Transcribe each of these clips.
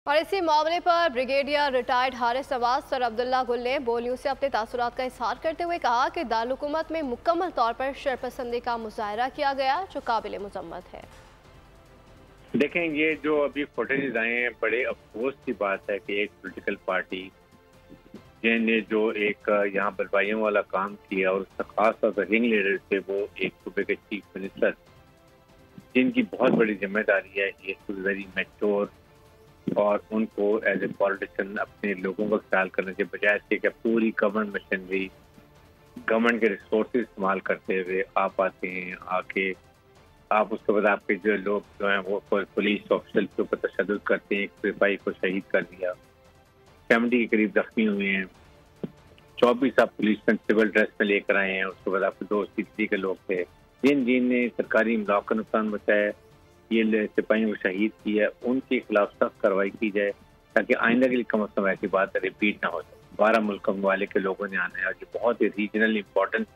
اور اسی معاملے پر بریگیڈیئر ریٹائرڈ حارث نواز سر عبداللہ گل نے بول نیوز سے اپنے تاثرات کا اظہار کرتے ہوئے کہا کہ دارالحکومت میں مکمل طور پر شرپسندی کا مظاہرہ کیا گیا جو قابل مذمت ہے۔ دیکھیں، یہ جو ابھی فوٹیجز آئے ہیں بڑے افسوس کی بات ہے کہ ایک پولیٹیکل پارٹی جن نے جو ایک یہاں بلوائیوں والا کام کیا اور اس کا خاص طور پر رنگ لیڈر تھے وہ ایک صوبے کے چیف منسٹر جن کی بہت بڑی ذمہ داری ہے، یہ ویری میچور اور ان کو ایز اے پالیٹیشین اپنے لوگوں کا خیال کرنے کے بجائے اس کے کہ پوری گورنمنٹ مشینری گورنمنٹ کے ریسورسز استعمال کرتے ہوئے آپ آتے ہیں، آ کے آپ اس کے بعد آپ کے جو لوگ جو ہیں وہ پولیس آفیسر کے اوپر تشدد کرتے ہیں، ایک سپاہی کو شہید کر دیا، 70 کے قریب زخمی ہوئے ہیں، 24 آپ پولیس سول ڈریس میں لے کر آئے ہیں، اس کے بعد آپ کے 2 کے لوگ تھے جن نے سرکاری املاک کا نقصان بچایا، یہ سپاہیوں کو شہید کیا، ان کے خلاف سخت کارروائی کی جائے تاکہ آئندہ کے لیے کم از کم ایسی بات ریپیٹ نہ ہو جائے۔ 12 ملک ممالک کے لوگوں نے آنا ہے اور یہ بہت ہی ریجنل امپورٹنٹ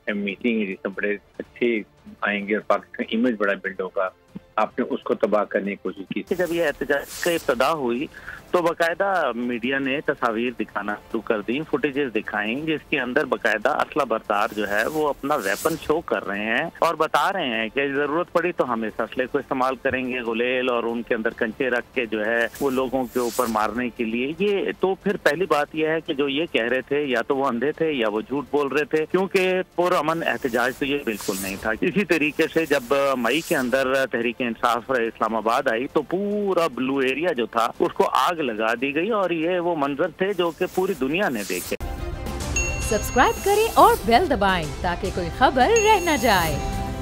میٹنگ ہے جس میں بڑے اچھے آئیں گے اور پاکستان امیج بڑا بلڈ ہوگا۔ آپ نے اس کو تباہ کرنے کی کوشش کی۔ جب یہ احتجاج کا ابتدا ہوئی تو باقاعدہ میڈیا نے تصاویر دکھانا شروع کر دی، فوٹیجز دکھائیں جس کے اندر باقاعدہ اسلحہ بردار جو ہے وہ اپنا ویپن شو کر رہے ہیں اور بتا رہے ہیں کہ ضرورت پڑی تو ہم اس اسلحے کو استعمال کریں گے، گلیل اور ان کے اندر کنچے رکھ کے جو ہے وہ لوگوں کے اوپر مارنے کے لیے۔ یہ تو پھر پہلی بات یہ ہے کہ جو یہ کہہ رہے تھے یا تو وہ اندھے تھے یا وہ جھوٹ بول رہے تھے، کیونکہ پرامن احتجاج تو یہ بالکل نہیں تھا۔ اسی طریقے سے جب مئی کے اندر تحریک انصاف اسلام آباد آئی تو پورا بلو ایریا جو تھا اس کو آگ لگا دی گئی اور یہ وہ منظر تھے جو کہ پوری دنیا نے دیکھے۔ سبسکرائب کریں اور بیل دبائیں تاکہ کوئی خبر رہ نہ جائے۔